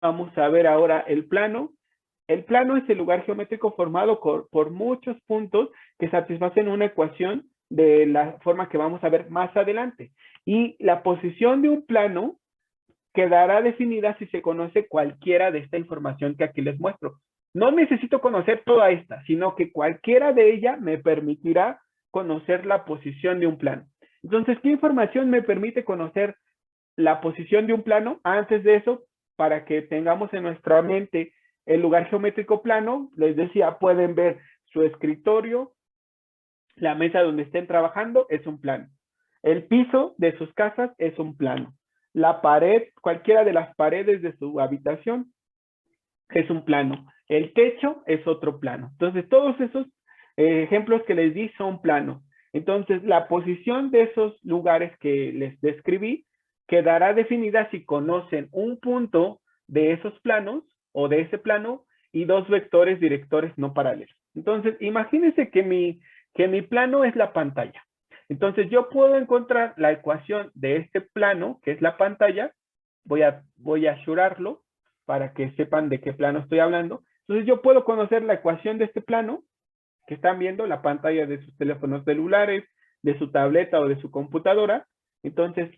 Vamos a ver ahora el plano. El plano es el lugar geométrico formado por muchos puntos que satisfacen una ecuación de la forma que vamos a ver más adelante. Y la posición de un plano quedará definida si se conoce cualquiera de esta información que aquí les muestro. No necesito conocer toda esta, sino que cualquiera de ellas me permitirá conocer la posición de un plano. Entonces, ¿qué información me permite conocer la posición de un plano? Antes de eso, para que tengamos en nuestra mente el lugar geométrico plano, les decía, pueden ver su escritorio, la mesa donde estén trabajando es un plano. El piso de sus casas es un plano. La pared, cualquiera de las paredes de su habitación es un plano. El techo es otro plano. Entonces, todos esos ejemplos que les di son planos. Entonces, la posición de esos lugares que les describí quedará definida si conocen un punto de esos planos o de ese plano y dos vectores directores no paralelos. Entonces, imagínense que mi plano es la pantalla. Entonces, yo puedo encontrar la ecuación de este plano, que es la pantalla. Voy a asurarlo para que sepan de qué plano estoy hablando. Entonces, yo puedo conocer la ecuación de este plano que están viendo, la pantalla de sus teléfonos celulares, de su tableta o de su computadora. Entonces,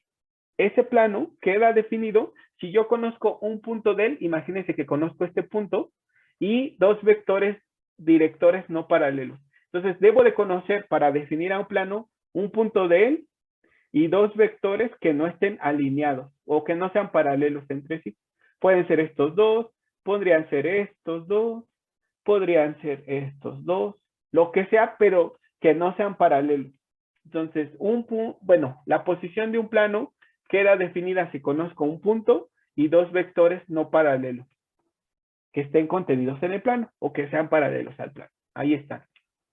ese plano queda definido si yo conozco un punto de él. Imagínense que conozco este punto y dos vectores directores no paralelos. Entonces, debo de conocer para definir a un plano un punto de él y dos vectores que no estén alineados o que no sean paralelos entre sí. Pueden ser estos dos, podrían ser estos dos, podrían ser estos dos, lo que sea, pero que no sean paralelos. Entonces, bueno, la posición de un plano queda definida si conozco un punto y dos vectores no paralelos que estén contenidos en el plano o que sean paralelos al plano. Ahí están.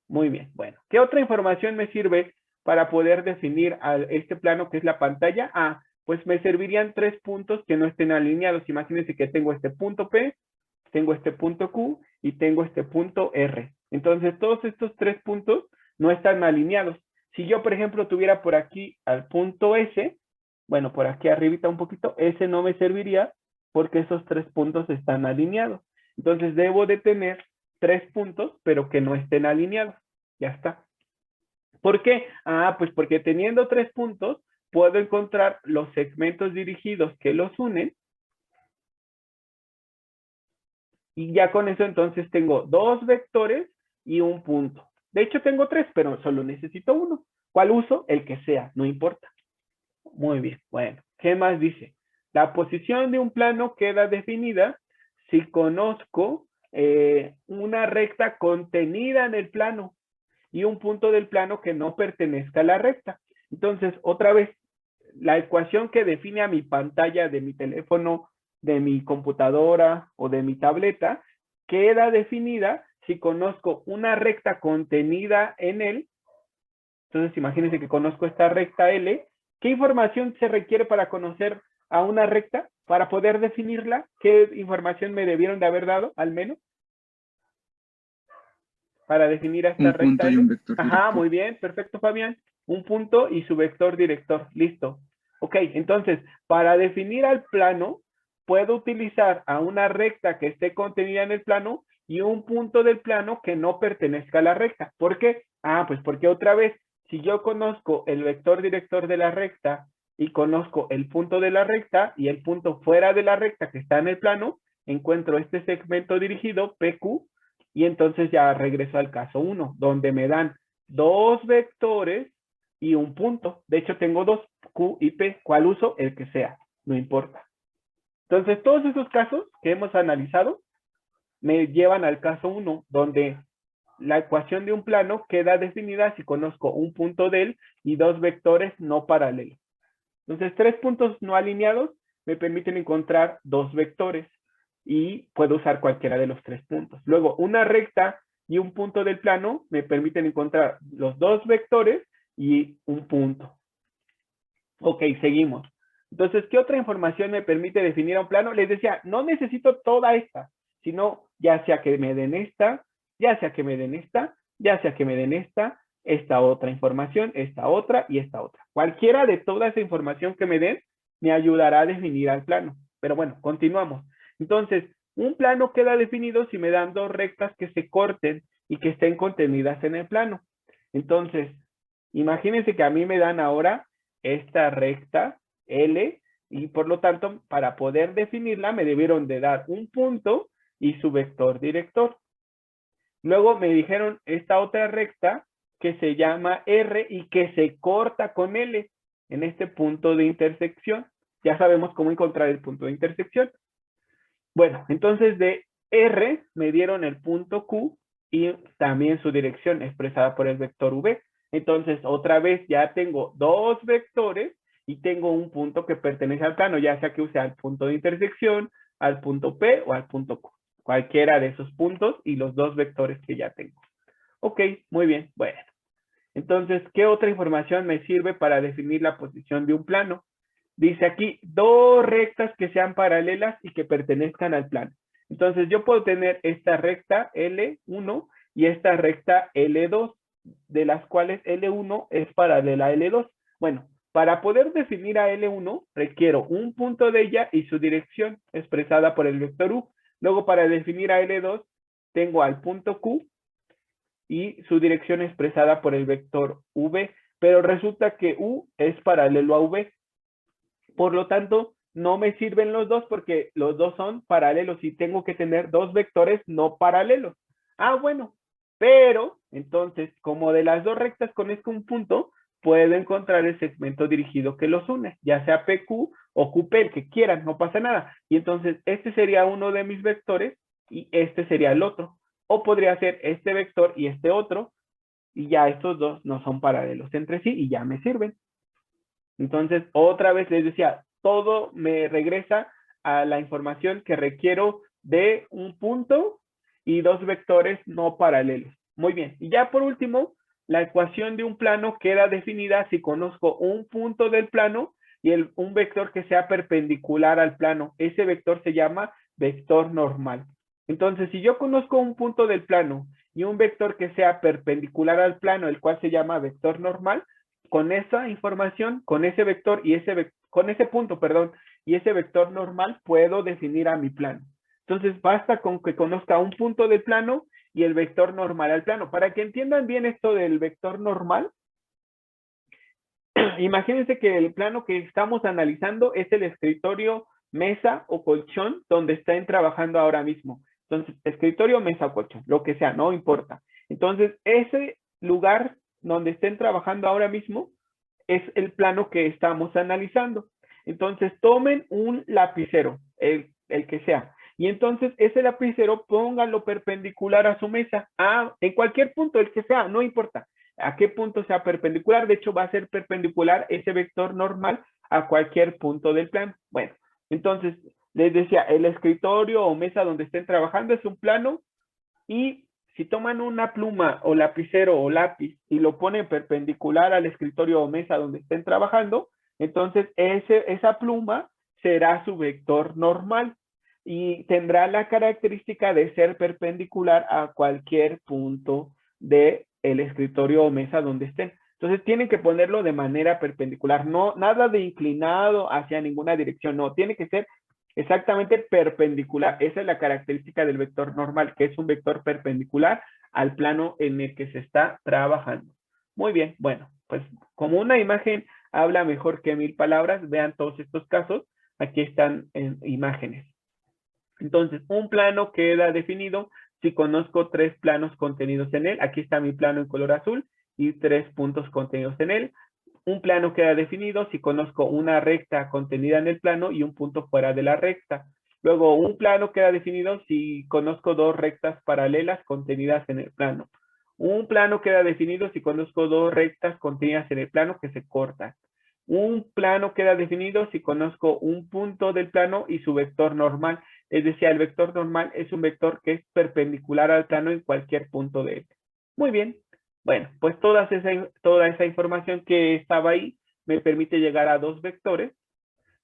Muy bien. Bueno, ¿qué otra información me sirve para poder definir este plano que es la pantalla? Ah, pues me servirían tres puntos que no estén alineados. Imagínense que tengo este punto P, tengo este punto Q y tengo este punto R. Entonces, todos estos tres puntos no están alineados. Si yo, por ejemplo, tuviera por aquí al punto S, bueno, por aquí arribita un poquito, ese no me serviría porque esos tres puntos están alineados. Entonces, debo de tener tres puntos, pero que no estén alineados. Ya está. ¿Por qué? Ah, pues porque teniendo tres puntos, puedo encontrar los segmentos dirigidos que los unen. Y ya con eso entonces tengo dos vectores y un punto. De hecho tengo tres, pero solo necesito uno. ¿Cuál uso? El que sea, no importa. Muy bien, bueno. ¿Qué más dice? La posición de un plano queda definida si conozco una recta contenida en el plano y un punto del plano que no pertenezca a la recta. Entonces, otra vez, la ecuación que define a mi pantalla de mi teléfono, de mi computadora o de mi tableta, queda definida si conozco una recta contenida en él. Entonces, imagínense que conozco esta recta L. ¿Qué información se requiere para conocer a una recta? Para poder definirla, ¿qué información me debieron de haber dado, al menos? Para definir a esta Un punto recta y un L. vector Ajá, director. muy bien, perfecto, Fabián. Un punto y su vector director. Listo. Ok, entonces, para definir al plano, puedo utilizar a una recta que esté contenida en el plano y un punto del plano que no pertenezca a la recta. ¿Por qué? Ah, pues porque otra vez, si yo conozco el vector director de la recta y conozco el punto de la recta y el punto fuera de la recta que está en el plano, encuentro este segmento dirigido, PQ, y entonces ya regreso al caso 1, donde me dan dos vectores y un punto. De hecho, tengo dos, Q y P. ¿Cuál uso? El que sea, no importa. Entonces, todos esos casos que hemos analizado me llevan al caso 1, donde la ecuación de un plano queda definida si conozco un punto de él y dos vectores no paralelos. Entonces, tres puntos no alineados me permiten encontrar dos vectores y puedo usar cualquiera de los tres puntos. Luego, una recta y un punto del plano me permiten encontrar los dos vectores y un punto. Ok, seguimos. Entonces, ¿qué otra información me permite definir a un plano? Les decía, no necesito toda esta, sino ya sea que me den esta, ya sea que me den esta, ya sea que me den esta otra información, esta otra y esta otra. Cualquiera de toda esa información que me den me ayudará a definir al plano. Pero bueno, continuamos. Entonces, un plano queda definido si me dan dos rectas que se corten y que estén contenidas en el plano. Entonces, imagínense que a mí me dan ahora esta recta L y por lo tanto, para poder definirla, me debieron de dar un punto y su vector director. Luego me dijeron esta otra recta que se llama R y que se corta con L en este punto de intersección. Ya sabemos cómo encontrar el punto de intersección. Bueno, entonces de R me dieron el punto Q y también su dirección expresada por el vector V. Entonces, otra vez ya tengo dos vectores y tengo un punto que pertenece al plano, ya sea que use al punto de intersección, al punto P o al punto Q. Cualquiera de esos puntos y los dos vectores que ya tengo. Ok, muy bien. Bueno, entonces, ¿qué otra información me sirve para definir la posición de un plano? Dice aquí, dos rectas que sean paralelas y que pertenezcan al plano. Entonces, yo puedo tener esta recta L1 y esta recta L2, de las cuales L1 es paralela a L2. Bueno, para poder definir a L1, requiero un punto de ella y su dirección expresada por el vector U. Luego, para definir a L2, tengo al punto Q y su dirección expresada por el vector V, pero resulta que U es paralelo a V. Por lo tanto, no me sirven los dos porque los dos son paralelos y tengo que tener dos vectores no paralelos. Ah, bueno, pero entonces, como de las dos rectas conozco un punto, puedo encontrar el segmento dirigido que los une, ya sea PQ o QP, el que quieran, no pasa nada. Y entonces, este sería uno de mis vectores y este sería el otro. O podría ser este vector y este otro, y ya estos dos no son paralelos entre sí y ya me sirven. Entonces, otra vez les decía, todo me regresa a la información que requiero de un punto y dos vectores no paralelos. Muy bien. Y ya por último, la ecuación de un plano queda definida si conozco un punto del plano y un vector que sea perpendicular al plano. Ese vector se llama vector normal. Entonces, si yo conozco un punto del plano y un vector que sea perpendicular al plano, el cual se llama vector normal, con esa información, con ese vector y con ese punto, perdón, y ese vector normal, puedo definir a mi plano. Entonces, basta con que conozca un punto del plano y el vector normal al plano. Para que entiendan bien esto del vector normal, imagínense que el plano que estamos analizando es el escritorio, mesa o colchón donde están trabajando ahora mismo. Entonces, escritorio, mesa o colchón, lo que sea, no importa. Entonces, ese lugar donde estén trabajando ahora mismo es el plano que estamos analizando. Entonces, tomen un lapicero, el que sea, y entonces ese lapicero pónganlo perpendicular a su mesa, en cualquier punto, el que sea, no importa a qué punto sea perpendicular. De hecho, va a ser perpendicular ese vector normal a cualquier punto del plano. Bueno, entonces, les decía, el escritorio o mesa donde estén trabajando es un plano y si toman una pluma o lapicero o lápiz y lo ponen perpendicular al escritorio o mesa donde estén trabajando, entonces esa pluma será su vector normal y tendrá la característica de ser perpendicular a cualquier punto del escritorio o mesa donde estén. Entonces tienen que ponerlo de manera perpendicular, no nada de inclinado hacia ninguna dirección, no, tiene que ser exactamente perpendicular. Esa es la característica del vector normal, que es un vector perpendicular al plano en el que se está trabajando. Muy bien, bueno, pues como una imagen habla mejor que 1000 palabras, vean todos estos casos, aquí están en imágenes. Entonces, un plano queda definido si conozco tres planos contenidos en él. Aquí está mi plano en color azul y tres puntos contenidos en él. Un plano queda definido si conozco una recta contenida en el plano y un punto fuera de la recta. Luego, un plano queda definido si conozco dos rectas paralelas contenidas en el plano. Un plano queda definido si conozco dos rectas contenidas en el plano que se cortan. Un plano queda definido si conozco un punto del plano y su vector normal. Es decir, el vector normal es un vector que es perpendicular al plano en cualquier punto de él. Muy bien. Bueno, pues toda esa información que estaba ahí me permite llegar a dos vectores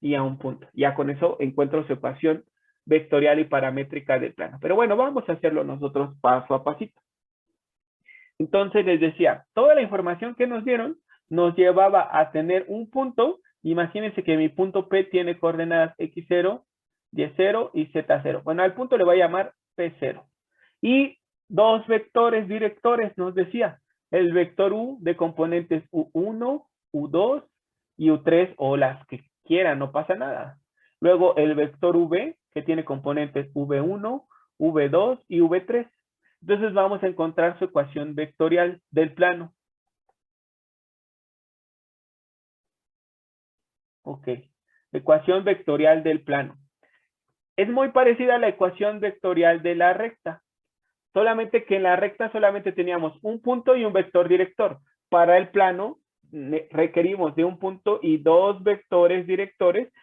y a un punto. Ya con eso encuentro su ecuación vectorial y paramétrica del plano. Pero bueno, vamos a hacerlo nosotros paso a pasito. Entonces les decía, toda la información que nos dieron nos llevaba a tener un punto. Imagínense que mi punto P tiene coordenadas x0, Y0 y Z0. Bueno, al punto le voy a llamar P0. Y dos vectores directores, nos decía. El vector U de componentes U1, U2 y U3 o las que quieran, no pasa nada. Luego el vector V que tiene componentes V1, V2 y V3. Entonces vamos a encontrar su ecuación vectorial del plano. Ok. Ecuación vectorial del plano. Es muy parecida a la ecuación vectorial de la recta. Solamente que en la recta solamente teníamos un punto y un vector director. Para el plano requerimos de un punto y dos vectores directores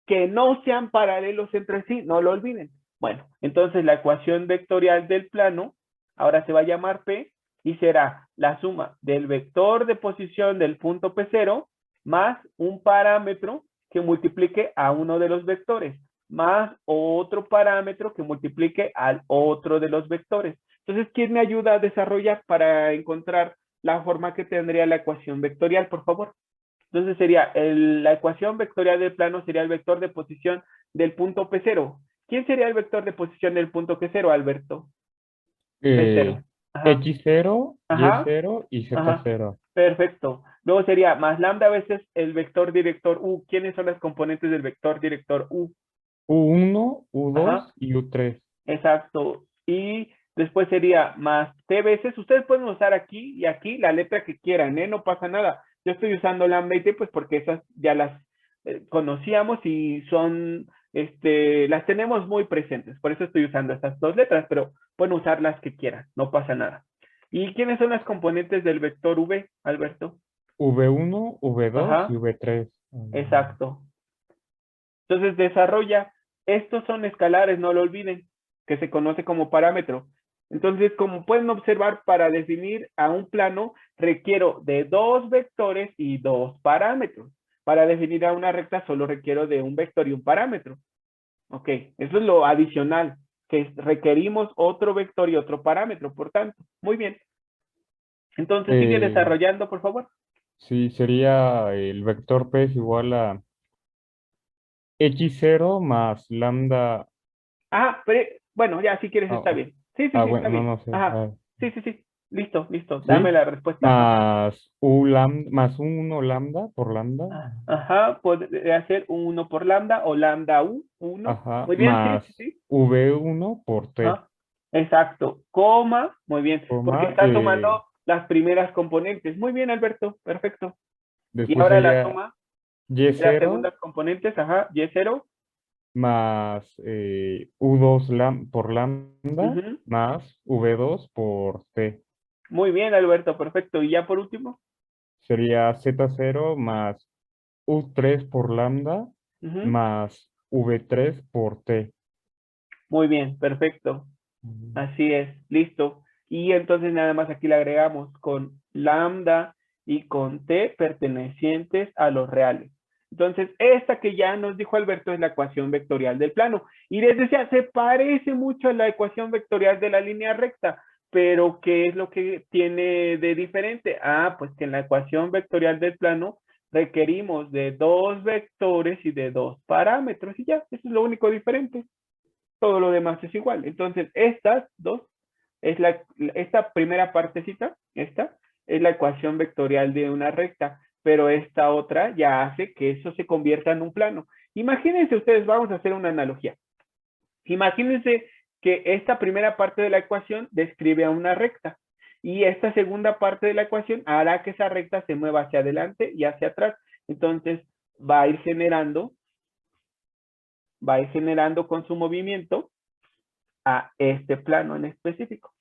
que no sean paralelos entre sí, no lo olviden. Bueno, entonces la ecuación vectorial del plano ahora se va a llamar P y será la suma del vector de posición del punto P0 más un parámetro que multiplique a uno de los vectores más otro parámetro que multiplique al otro de los vectores. Entonces, ¿quién me ayuda a desarrollar para encontrar la forma que tendría la ecuación vectorial, por favor? Entonces sería la ecuación vectorial del plano sería el vector de posición del punto P0. ¿Quién sería el vector de posición del punto P0, Alberto? Eh, P0. Ajá. X0, Ajá. Y0 y Ajá. Z0. Perfecto. Luego sería más lambda a veces el vector director U. ¿Quiénes son las componentes del vector director U? U1, U2 Ajá. y U3. Exacto. Y después sería más T veces. Ustedes pueden usar aquí y aquí la letra que quieran, ¿eh? No pasa nada. Yo estoy usando lambda y T pues porque esas ya las conocíamos y son, las tenemos muy presentes. Por eso estoy usando estas dos letras, pero pueden usar las que quieran, no pasa nada. ¿Y quiénes son las componentes del vector V, Alberto? V1, V2 y Ajá, V3. exacto. Entonces desarrolla, estos son escalares, no lo olviden, que se conoce como parámetro. Entonces, como pueden observar, para definir a un plano requiero de dos vectores y dos parámetros. Para definir a una recta solo requiero de un vector y un parámetro. Ok, eso es lo adicional, que requerimos otro vector y otro parámetro, por tanto. Muy bien. Entonces, sigue Eh, desarrollando, por favor. sí, sería el vector P es igual a X0 más lambda. Ah, pero, bueno, ya si quieres Ah, está bien. Sí, sí, sí, está bueno, no, bien. no sé. Ajá. Sí, sí, sí. Listo, listo. Dame ¿Sí? la respuesta. Ajá. Más U lambda, más 1 lambda por lambda. Ajá. Podría ser 1 por lambda o lambda U, 1. Ajá. Muy bien, sí, sí, Más sí. V1 por T. Ajá. Exacto. Coma. Muy bien. Porque Coma. está sumando las primeras componentes. Muy bien, Alberto. Perfecto. Y Después ahora la sería suma de las Y0 segundas componentes. Ajá. Y0. más U2 por lambda Ujú. más V2 por T. Muy bien, Alberto. Perfecto. Y ya por último. Sería Z0 más U3 por lambda Ujú. más V3 por T. Muy bien. Perfecto. Ujú. Así es, listo. Y entonces nada más aquí le agregamos con lambda y con t pertenecientes a los reales. Entonces, esta que ya nos dijo Alberto es la ecuación vectorial del plano. Y les decía, se parece mucho a la ecuación vectorial de la línea recta, pero ¿qué es lo que tiene de diferente? Ah, pues que en la ecuación vectorial del plano requerimos de dos vectores y de dos parámetros y ya, eso es lo único diferente. Todo lo demás es igual. Entonces, estas dos, esta primera partecita, esta, es la ecuación vectorial de una recta, pero esta otra ya hace que eso se convierta en un plano. Imagínense ustedes, vamos a hacer una analogía. Imagínense que esta primera parte de la ecuación describe a una recta y esta segunda parte de la ecuación hará que esa recta se mueva hacia adelante y hacia atrás. Entonces, va a ir generando con su movimiento a este plano en específico.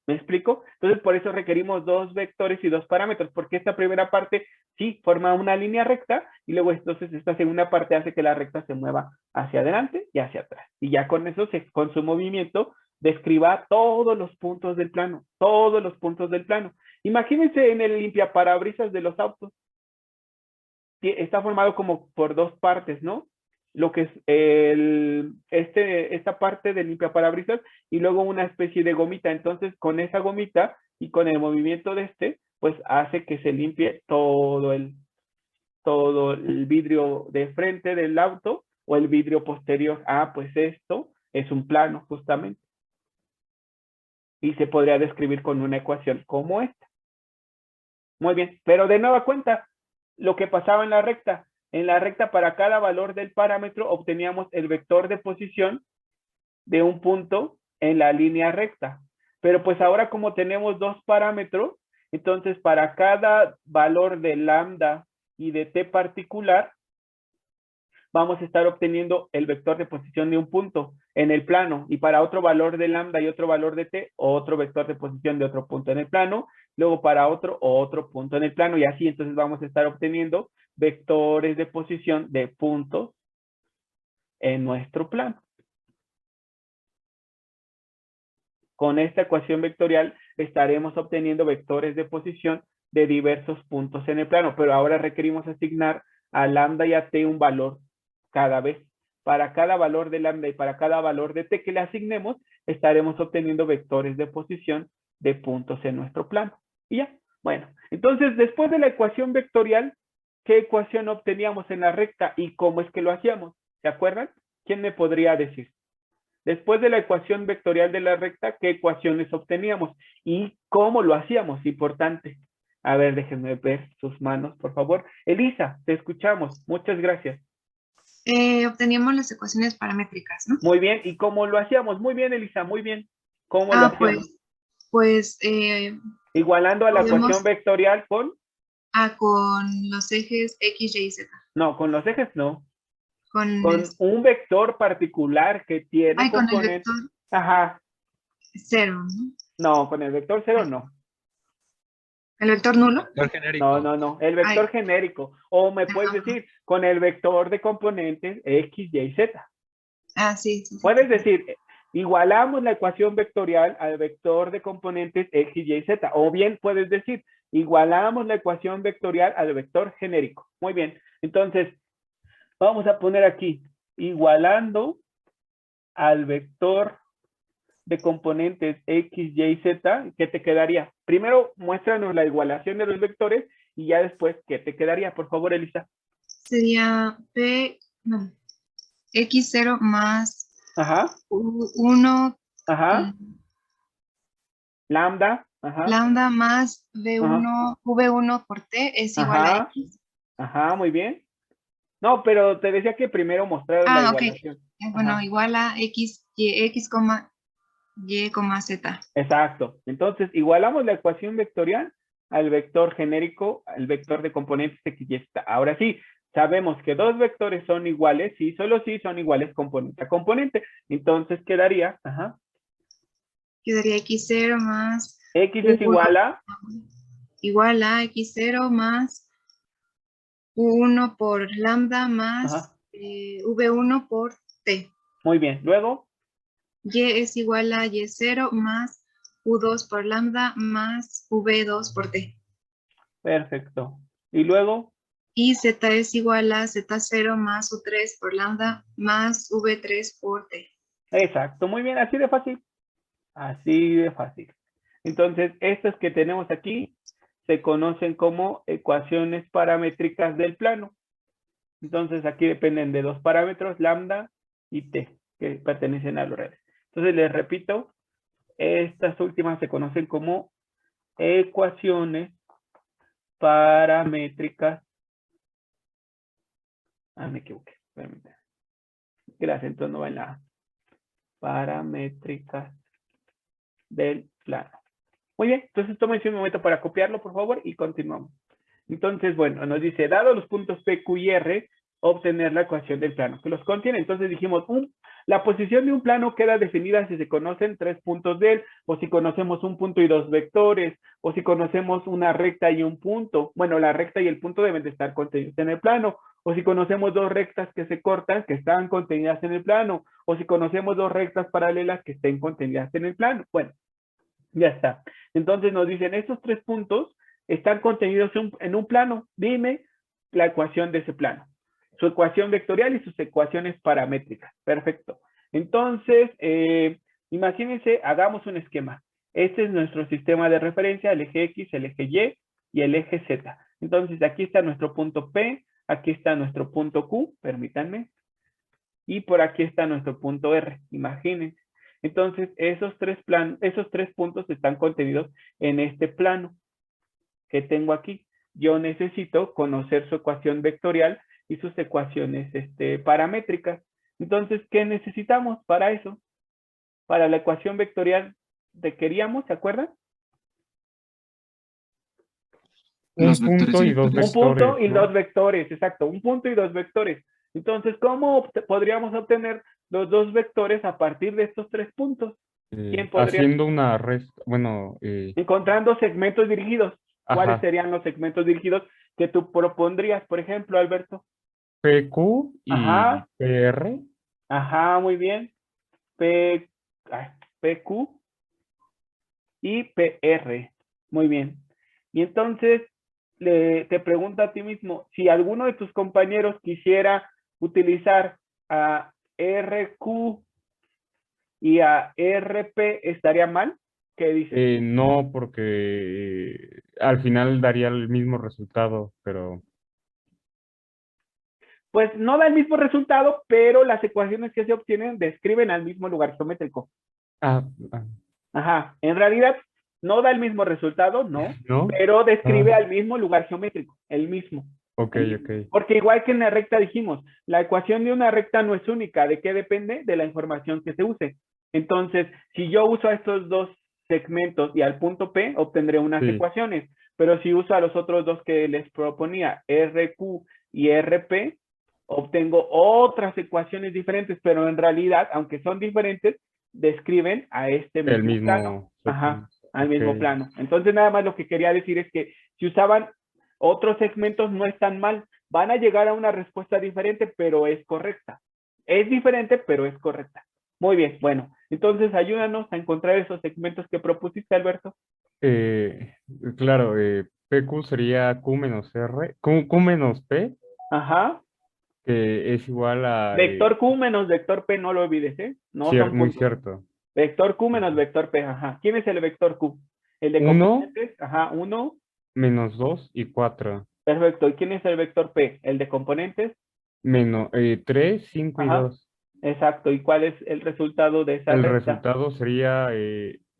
¿Me explico? Entonces, por eso requerimos dos vectores y dos parámetros, porque esta primera parte sí forma una línea recta y luego entonces esta segunda parte hace que la recta se mueva hacia adelante y hacia atrás. Y ya con eso, con su movimiento, describa todos los puntos del plano, todos los puntos del plano. Imagínense en el limpiaparabrisas de los autos. Está formado como por dos partes, ¿no? Lo que es esta parte del limpiaparabrisas y luego una especie de gomita. Entonces, con esa gomita y con el movimiento de pues hace que se limpie todo el vidrio de frente del auto o el vidrio posterior. Ah, pues esto es un plano, justamente. Y se podría describir con una ecuación como esta. Muy bien, pero de nueva cuenta, lo que pasaba en la recta. En la recta, para cada valor del parámetro, obteníamos el vector de posición de un punto en la línea recta. Pero pues ahora, como tenemos dos parámetros, entonces para cada valor de lambda y de t particular, vamos a estar obteniendo el vector de posición de un punto en el plano, y para otro valor de lambda y otro valor de t, otro vector de posición de otro punto en el plano, luego para otro punto en el plano, y así entonces vamos a estar obteniendo vectores de posición de puntos en nuestro plano. Con esta ecuación vectorial estaremos obteniendo vectores de posición de diversos puntos en el plano, pero ahora requerimos asignar a lambda y a t un valor cada vez. Para cada valor de lambda y para cada valor de t que le asignemos, estaremos obteniendo vectores de posición de puntos en nuestro plano. Y ya. Bueno, entonces después de la ecuación vectorial, ¿qué ecuación obteníamos en la recta y cómo es que lo hacíamos? ¿Se acuerdan? ¿Quién me podría decir? Después de la ecuación vectorial de la recta, ¿qué ecuaciones obteníamos? ¿Y cómo lo hacíamos? Importante. A ver, déjenme ver sus manos, por favor. Elisa, te escuchamos. Muchas gracias. Obteníamos las ecuaciones paramétricas, ¿no? Muy bien. ¿Y cómo lo hacíamos? Muy bien, Elisa, muy bien. ¿Cómo lo hacíamos? Pues igualando a la ecuación vectorial con... con los ejes X, Y, Z. No, con los ejes no. Con un vector particular que tiene con el componentes. vector Ajá. 0, ¿no? No, con el vector 0 no. ¿El vector nulo? Vector genérico. No. El vector genérico. O me puedes decir con el vector de componentes X, Y, Z. Ah, sí. Puedes decir, igualamos la ecuación vectorial al vector de componentes X, Y, Z. O bien puedes decir, igualamos la ecuación vectorial al vector genérico. Muy bien. Entonces, vamos a poner aquí, igualando al vector de componentes X, Y, Z, ¿qué te quedaría? Primero, muéstranos la igualación de los vectores y ya después, ¿qué te quedaría? Por favor, Elisa. Sería X0 más Ajá. 1. Ajá. Lambda. Ajá. Lambda más V1, V1 por T es igual a X. Ajá, muy bien. No, pero te decía que primero mostrar la igualación. Bueno, igual a X, Y, X, Y, Z. Exacto. Entonces, igualamos la ecuación vectorial al vector genérico, al vector de componentes X, Y, Z. Ahora sí, sabemos que dos vectores son iguales, sí, solo sí son iguales componente a componente. Entonces quedaría, Quedaría X0 más... X es igual a... Igual a X0 más U1 por lambda más V1 por T. Muy bien. Luego. Y es igual a Y0 más U2 por lambda más V2 por T. Perfecto. Y luego. Y Z es igual a Z0 más U3 por lambda más V3 por T. Exacto. Muy bien. Así de fácil. Así de fácil. Entonces, estas que tenemos aquí se conocen como ecuaciones paramétricas del plano. Entonces, aquí dependen de dos parámetros, lambda y t, que pertenecen a los redes. Entonces, les repito, estas últimas se conocen como ecuaciones paramétricas. Me equivoqué. Permítanme. Gracias, entonces no va en la paramétricas del plano. Muy bien, entonces tómense un momento para copiarlo, por favor, y continuamos. Entonces, bueno, nos dice, dado los puntos P, Q y R, obtener la ecuación del plano que los contiene. Entonces dijimos, la posición de un plano queda definida si se conocen 3 puntos de él, o si conocemos un punto y 2 vectores, o si conocemos una recta y un punto. Bueno, la recta y el punto deben de estar contenidos en el plano, o si conocemos dos rectas que se cortan, que están contenidas en el plano, o si conocemos dos rectas paralelas que estén contenidas en el plano. Bueno, ya está. Entonces nos dicen, estos 3 puntos están contenidos en un plano. Dime la ecuación de ese plano. Su ecuación vectorial y sus ecuaciones paramétricas. Perfecto. Entonces, imagínense, hagamos un esquema. Este es nuestro sistema de referencia, el eje X, el eje Y y el eje Z. Entonces, aquí está nuestro punto P, aquí está nuestro punto Q, permítanme. y por aquí está nuestro punto R, imagínense. Entonces, esos tres puntos están contenidos en este plano que tengo aquí. Yo necesito conocer su ecuación vectorial y sus ecuaciones paramétricas. Entonces, ¿qué necesitamos para eso? Para la ecuación vectorial que queríamos, ¿se acuerdan? Un Los vectores punto y dos directores. Un punto vectores, y ¿no? dos vectores, exacto, un punto y dos vectores. Entonces, ¿cómo podríamos obtener los dos vectores a partir de estos tres puntos? ¿Quién podría? Haciendo una resta, bueno, Encontrando segmentos dirigidos. ¿Cuáles ajá, serían los segmentos dirigidos que tú propondrías, por ejemplo, Alberto? PQ y Ajá, PR. ajá, muy bien. P, PQ y PR. Muy bien. Y entonces te pregunto a ti mismo, si alguno de tus compañeros quisiera utilizar a RQ y a RP, ¿estaría mal? ¿Qué dices tú? No, porque al final daría el mismo resultado, pero Pues no da el mismo resultado, pero las ecuaciones que se obtienen describen al mismo lugar geométrico. ah, ah, Ajá, en realidad no da el mismo resultado, no, ¿no? pero describe Ah, al mismo lugar geométrico, el mismo. ok, El mismo. ok. Porque igual que en la recta dijimos, la ecuación de una recta no es única. ¿De qué depende? De la información que se use. Entonces, si yo uso a estos dos segmentos y al punto P, obtendré unas Sí, ecuaciones. Pero si uso a los otros dos que les proponía, RQ y RP, obtengo otras ecuaciones diferentes, pero en realidad, aunque son diferentes, describen a este el mismo plano. mismo Ajá, segmento. al Ok. mismo plano. Entonces, nada más lo que quería decir es que si usaban otros segmentos no están mal. Van a llegar a una respuesta diferente, pero es correcta. Es diferente, pero es correcta. Muy bien, bueno. Entonces, ayúdanos a encontrar esos segmentos que propusiste, Alberto. Eh, claro, PQ sería Q menos R, Q menos P, Ajá. que es igual a, Vector Q menos vector P, no lo olvides, ¿eh? No son muy puntos. cierto. Vector Q menos vector P, ajá. ¿Quién es el vector Q? El de 1 componentes, ajá, 1. menos 2 y 4. Perfecto. ¿Y quién es el vector P? El de componentes, Menos 3, 5 y ajá. 2. Exacto. ¿Y cuál es el resultado de esa El recta? resultado sería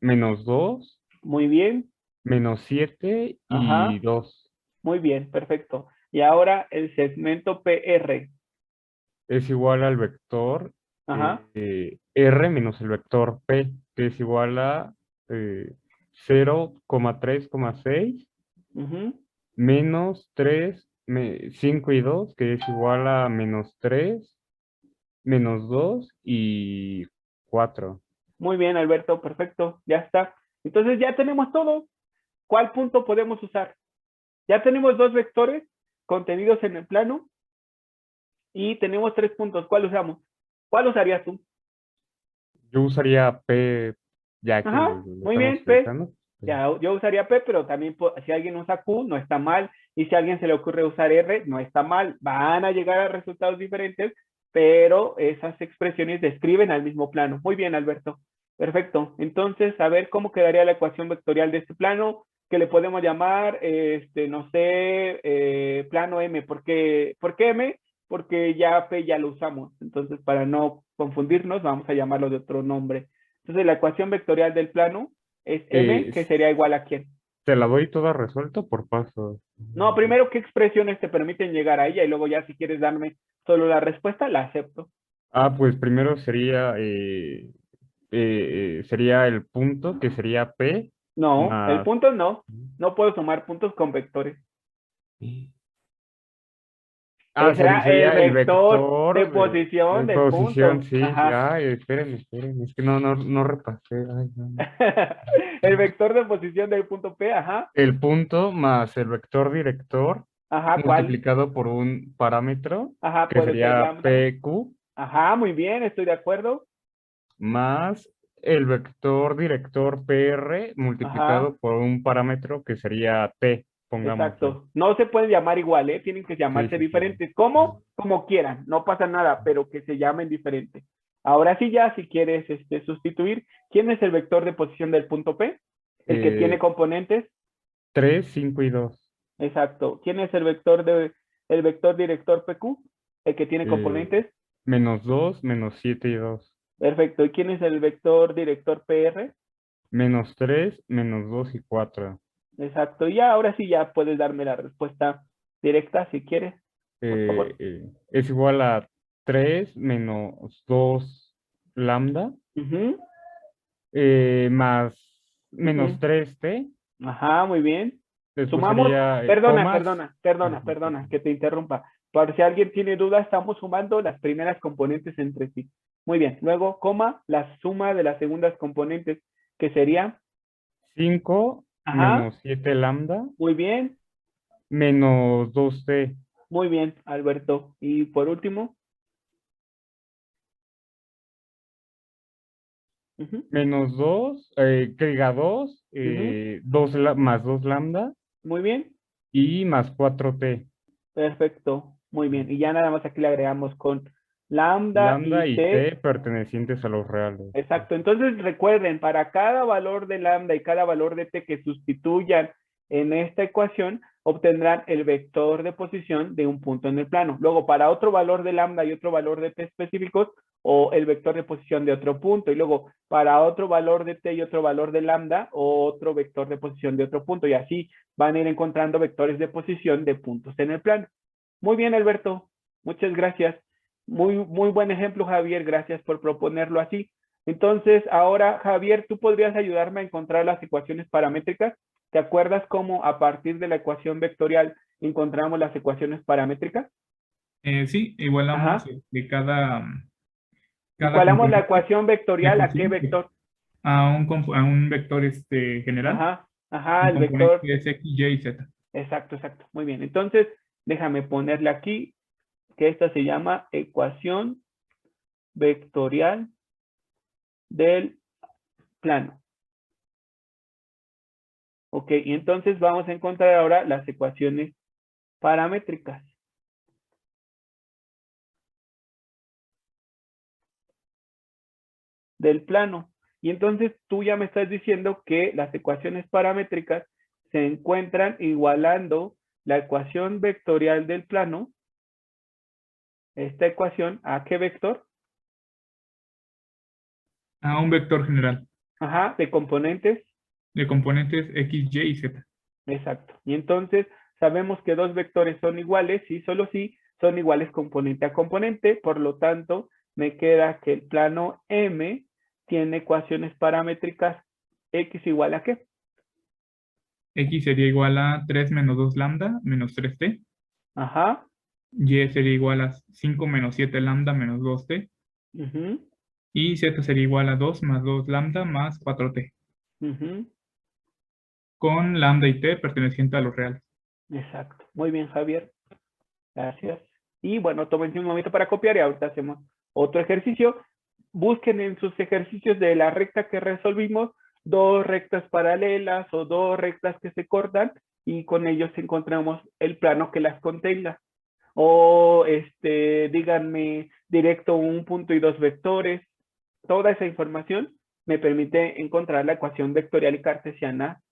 menos 2, Muy bien. menos 7 y Ajá. 2. Muy bien, perfecto. Y ahora el segmento PR. Es igual al vector Ajá. R menos el vector P, que es igual a eh, 0,3,6 Ujú. menos 3, 5 y 2, que es igual a menos 3, menos 2 y 4. Muy bien, Alberto, perfecto. Ya está. Entonces ya tenemos todo. ¿Cuál punto podemos usar? Ya tenemos dos vectores contenidos en el plano y tenemos tres puntos. ¿Cuál usamos? ¿Cuál usarías tú? Yo usaría P, ya que Ajá, lo muy estamos bien, P. utilizando. Ya, yo usaría P, pero también si alguien usa Q, no está mal. Y si a alguien se le ocurre usar R, no está mal. Van a llegar a resultados diferentes, pero esas expresiones describen al mismo plano. Muy bien, Alberto. Perfecto. Entonces, a ver cómo quedaría la ecuación vectorial de este plano, que le podemos llamar, no sé, plano M. ¿Por qué M? Porque ya P ya lo usamos. Entonces, para no confundirnos, vamos a llamarlo de otro nombre. Entonces, la ecuación vectorial del plano es M, Eh, que sería igual a quién. Te la doy toda resuelta por pasos. No, primero, ¿qué expresiones te permiten llegar a ella? Y luego ya si quieres darme solo la respuesta, la acepto. Pues primero sería el punto, que sería P No, el más... punto no. No puedo sumar puntos con vectores. Será el Sería el vector de vector posición de del posición, punto. sí. Ajá. Espérenme, es que no repasé. Ay, no. El vector de posición del punto P, ajá. El punto más el vector director Ajá, ¿cuál? multiplicado por un parámetro, Ajá, que puede ser sería lambda. PQ, Ajá, muy bien, estoy de acuerdo. más el vector director PR Ajá. multiplicado por un parámetro que sería T, pongámosle. Exacto. No se pueden llamar igual, ¿eh? Tienen que Sí, llamarse sí, sí. diferentes. ¿Cómo? Como quieran. No pasa nada, pero que se llamen diferentes. Ahora sí ya, si quieres sustituir, ¿quién es el vector de posición del punto P? El que tiene Eh, componentes. 3, 5 y 2. Exacto. ¿Quién es el vector director PQ? El que tiene Eh, componentes. menos 2, menos 7 y 2. Perfecto. ¿Y quién es el vector director PR? Menos 3, menos 2 y 4. Exacto. Y ya, ahora sí ya puedes darme la respuesta directa si quieres, por favor. Es igual a 3 menos 2 lambda Ujú, más menos ujú. 3t. Ajá, muy bien. Después Sumamos, sería perdona, comas. perdona, perdona, Ajá, sí, perdona, sí. que te interrumpa. Por si alguien tiene duda, estamos sumando las primeras componentes entre sí. Muy bien. Luego, coma, la suma de las segundas componentes, que sería, 5 ajá, menos 7 lambda muy bien, menos 2t muy bien, Alberto. Y por último, ujú, menos 2, que diga 2, ujú, 2 más 2 lambda muy bien, y más 4t. perfecto, muy bien. Y ya nada más aquí le agregamos con lambda Lambda y y t. t pertenecientes a los reales. Exacto. Entonces recuerden, para cada valor de lambda y cada valor de t que sustituyan en esta ecuación, obtendrán el vector de posición de un punto en el plano. Luego, para otro valor de lambda y otro valor de t específicos, o el vector de posición de otro punto. Y luego, para otro valor de t y otro valor de lambda, o otro vector de posición de otro punto. Y así van a ir encontrando vectores de posición de puntos en el plano. Muy bien, Alberto. Muchas gracias. Muy buen ejemplo, Javier. Gracias por proponerlo así. Entonces, ahora, Javier, ¿tú podrías ayudarme a encontrar las ecuaciones paramétricas? ¿Te acuerdas cómo a partir de la ecuación vectorial encontramos las ecuaciones paramétricas? Sí, igualamos Ajá. cada Igualamos la componente ecuación de vectorial a qué ecuación vector. a un vector general. Ajá, ajá, Un el componente vector. es X, Y y Z. Exacto, exacto. Muy bien. Entonces, déjame ponerle aquí que esta se llama ecuación vectorial del plano. Ok, y entonces vamos a encontrar ahora las ecuaciones paramétricas del plano. Y entonces tú ya me estás diciendo que las ecuaciones paramétricas se encuentran igualando la ecuación vectorial del plano, esta ecuación, ¿a qué vector? A un vector general Ajá, de componentes. de componentes X, Y y Z. Exacto. Y entonces sabemos que dos vectores son iguales, sí, solo sí, son iguales componente a componente, por lo tanto, me queda que el plano M tiene ecuaciones paramétricas X igual a qué. X sería igual a 3 menos 2 lambda menos 3t. Ajá. Y sería igual a 5 menos 7 lambda menos 2t. Uh-huh, Y Z sería igual a 2 más 2 lambda más 4t. uh-huh, Con lambda y t perteneciente a los reales. exacto. Muy bien, Javier. Gracias. Y bueno, tómense un momento para copiar y ahorita hacemos otro ejercicio. Busquen en sus ejercicios de la recta que resolvimos dos rectas paralelas o dos rectas que se cortan y con ellos encontramos el plano que las contenga. O díganme directo un punto y dos vectores. Toda esa información me permite encontrar la ecuación vectorial y cartesiana,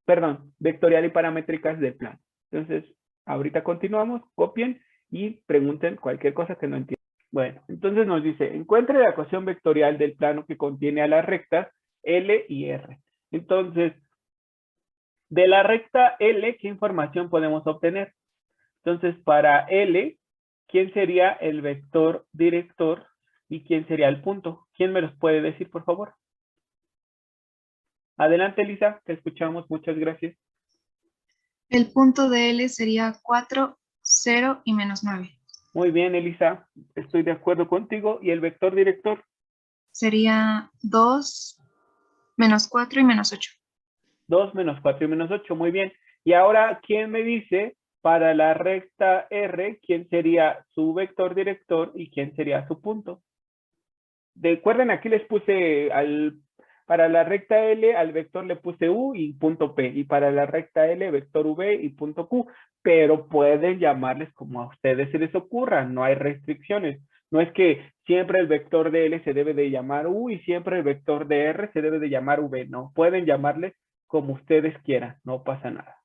perdón, vectorial y paramétricas del plano. Entonces, ahorita continuamos, copien y pregunten cualquier cosa que no entiendan. Bueno, entonces nos dice, encuentre la ecuación vectorial del plano que contiene a las rectas L y R. Entonces, de la recta L, ¿qué información podemos obtener? Entonces, para L, ¿quién sería el vector director y quién sería el punto? ¿Quién me los puede decir, por favor? Adelante, Lisa, te escuchamos. Muchas gracias. El punto de L sería 4, 0 y menos 9. Muy bien, Elisa, estoy de acuerdo contigo. ¿Y el vector director? Sería 2, menos 4 y menos 8. 2 menos 4 y menos 8. Muy bien. Y ahora, ¿quién me dice para la recta R, quién sería su vector director y quién sería su punto? Recuerden, aquí les puse para la recta L, al vector le puse U y punto P. Y para la recta L, vector V y punto Q. Pero pueden llamarles como a ustedes se les ocurra. No hay restricciones. No es que siempre el vector de L se debe de llamar U y siempre el vector de R se debe de llamar V. No, pueden llamarle como ustedes quieran. No pasa nada.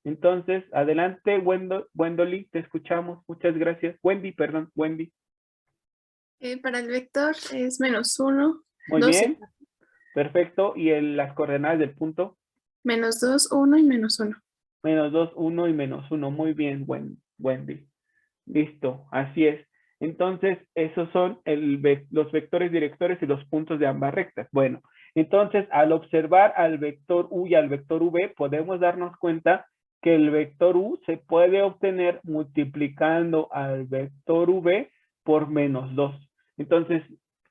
Entonces, adelante, Wendy, te escuchamos. Muchas gracias. Wendy, perdón, Wendy. Para el vector es -1, Muy 2, bien, perfecto. ¿Y las coordenadas del punto? -2, 1 y -1. -2, 1 y -1. Muy bien, Wendy. Listo, así es. Entonces, esos son los vectores directores y los puntos de ambas rectas. Bueno, entonces, al observar al vector U y al vector V, podemos darnos cuenta que el vector U se puede obtener multiplicando al vector V por -2. Entonces,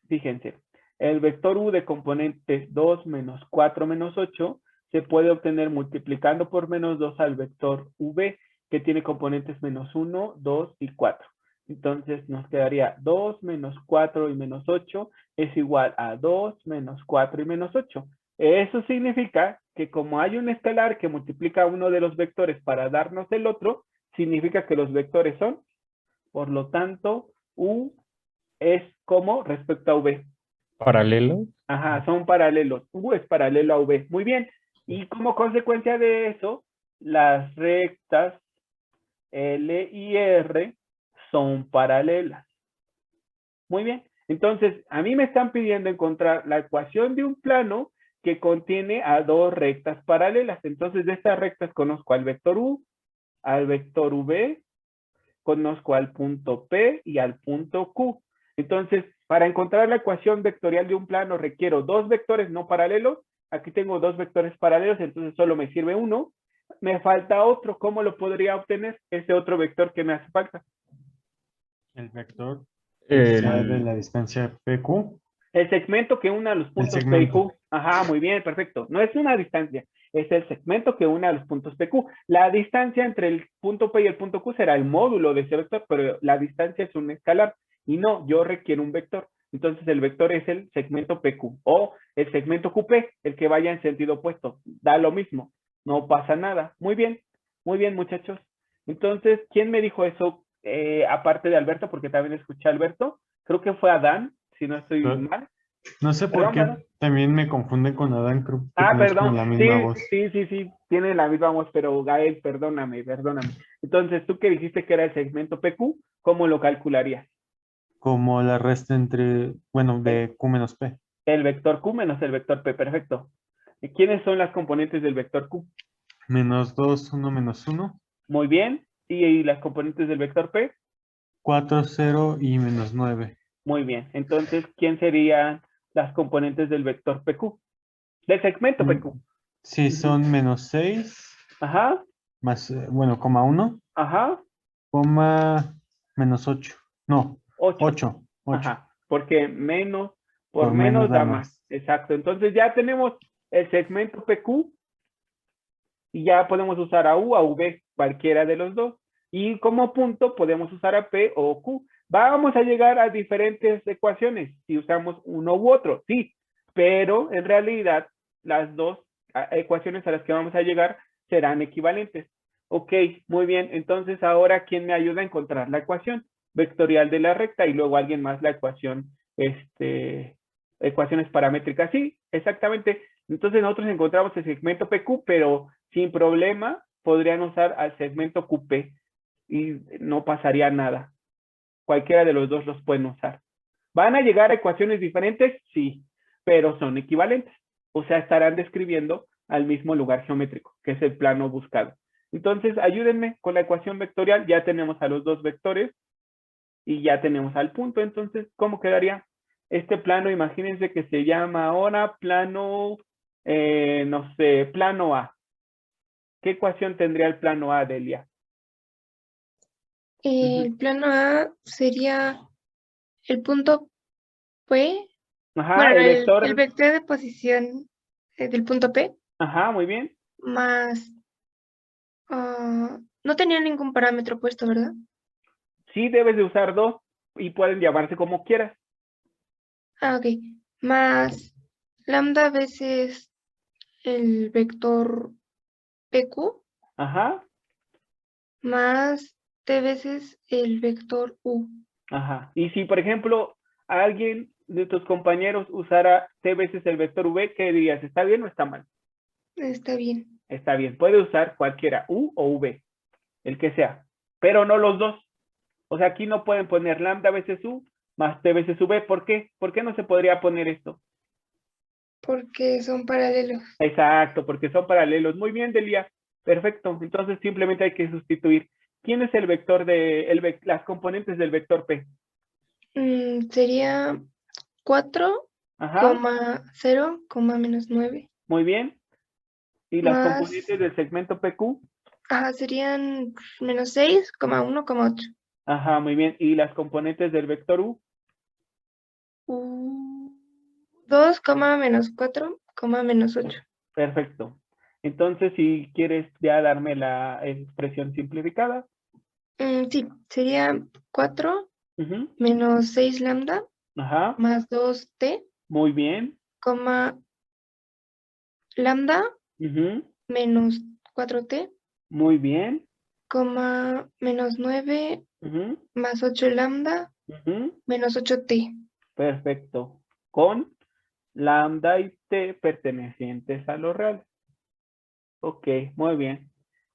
fíjense, el vector U de componentes 2, -4, -8 se puede obtener multiplicando por -2 al vector V, que tiene componentes -1, 2 y 4. Entonces nos quedaría 2 menos 4 y -8 es igual a 2 menos 4 y -8. Eso significa que como hay un escalar que multiplica uno de los vectores para darnos el otro, significa que los vectores son, por lo tanto, U es como respecto a V. ¿Paralelo? Ajá, son paralelos. U es paralelo a V. Muy bien. Y como consecuencia de eso, las rectas L y R son paralelas. Muy bien. Entonces, a mí me están pidiendo encontrar la ecuación de un plano que contiene a dos rectas paralelas. Entonces, de estas rectas conozco al vector U, al vector V, conozco al punto P y al punto Q. Entonces, para encontrar la ecuación vectorial de un plano requiero dos vectores no paralelos. Aquí tengo dos vectores paralelos, entonces solo me sirve uno. Me falta otro. ¿Cómo lo podría obtener? Ese otro vector que me hace falta. El vector sea de El, la distancia PQ. El segmento que une a los puntos P y Q. Ajá, muy bien, perfecto. No es una distancia, es el segmento que une a los puntos PQ. La distancia entre el punto P y el punto Q será el módulo de ese vector, pero la distancia es un escalar. Y no, yo requiero un vector. Entonces el vector es el segmento PQ o el segmento QP, el que vaya en sentido opuesto. Da lo mismo, no pasa nada. Muy bien, muchachos. Entonces, ¿quién me dijo eso? Aparte de Alberto, porque también escuché a Alberto. Creo que fue Adán, si no estoy mal. No sé por Perdón, qué ¿verdad? también me confunden con Adán, creo que Ah, tenemos como perdón. la Sí, misma voz. sí, tiene la misma voz, pero Gael, perdóname. Entonces, tú que dijiste que era el segmento PQ, ¿cómo lo calcularías? Como la resta entre, bueno, de Q menos P. El vector Q menos el vector P, perfecto. ¿Y quiénes son las componentes del vector Q? -2, 1, -1. Muy bien. ¿Y las componentes del vector P? 4, 0 y -9. Muy bien. Entonces, ¿quién serían las componentes del vector PQ? Del segmento PQ. Sí, son -6 Ajá, más, bueno, coma 1, ajá, coma -8. No, 8. 8. Ajá, porque menos por Por menos menos da da más. más. Exacto. Entonces ya tenemos el segmento PQ y ya podemos usar a U, a V, cualquiera de los dos. Y como punto podemos usar a P o Q. Vamos a llegar a diferentes ecuaciones si usamos uno u otro, sí, pero en realidad las dos ecuaciones a las que vamos a llegar serán equivalentes. Ok, muy bien. Entonces ahora, ¿quién me ayuda a encontrar la ecuación vectorial de la recta? Y luego alguien más la ecuación, ecuaciones paramétricas. Sí, exactamente. Entonces nosotros encontramos el segmento PQ, pero sin problema podrían usar al segmento QP y no pasaría nada. Cualquiera de los dos los pueden usar. ¿Van a llegar a ecuaciones diferentes? Sí, pero son equivalentes. O sea, estarán describiendo al mismo lugar geométrico, que es el plano buscado. Entonces, ayúdenme con la ecuación vectorial. Ya tenemos a los dos vectores y ya tenemos al punto. Entonces, ¿cómo quedaría? Este plano, imagínense que se llama ahora plano, no sé, plano A. ¿Qué ecuación tendría el plano A, Delia? El plano A sería el punto P, Ajá, bueno, el el vector. vector de posición del punto P, Ajá, muy bien. más, no tenía ningún parámetro puesto, ¿verdad? Sí, debes de usar dos y pueden llamarse como quieras. Ah, ok. Más lambda veces el vector PQ, Ajá, más T veces el vector U. ajá. Y si, por ejemplo, alguien de tus compañeros usara T veces el vector V, ¿qué dirías? ¿Está bien o está mal? Está bien. Está bien. Puede usar cualquiera, U o V, el que sea, pero no los dos. O sea, aquí no pueden poner lambda veces U más T veces V. ¿Por qué? ¿Por qué no se podría poner esto? Porque son paralelos. Exacto, porque son paralelos. Muy bien, Delia. Perfecto. Entonces simplemente hay que sustituir. ¿Quién es el vector de las componentes del vector P? Sería 4, Ajá, 0, menos 9. muy bien. ¿Y las Más, componentes del segmento PQ? serían menos 6, 1, 8. Ajá, muy bien. ¿Y las componentes del vector U? 2, menos 4, menos 8. Perfecto. Entonces, si quieres ya darme la expresión simplificada. Sí, sería 4 Ujú, menos 6 lambda ajá, más 2t, muy bien. lambda Ujú, menos 4t, muy bien. menos 9 Ujú, más 8 lambda ujú, menos 8t. perfecto. Con lambda y t pertenecientes a los reales. Ok, muy bien.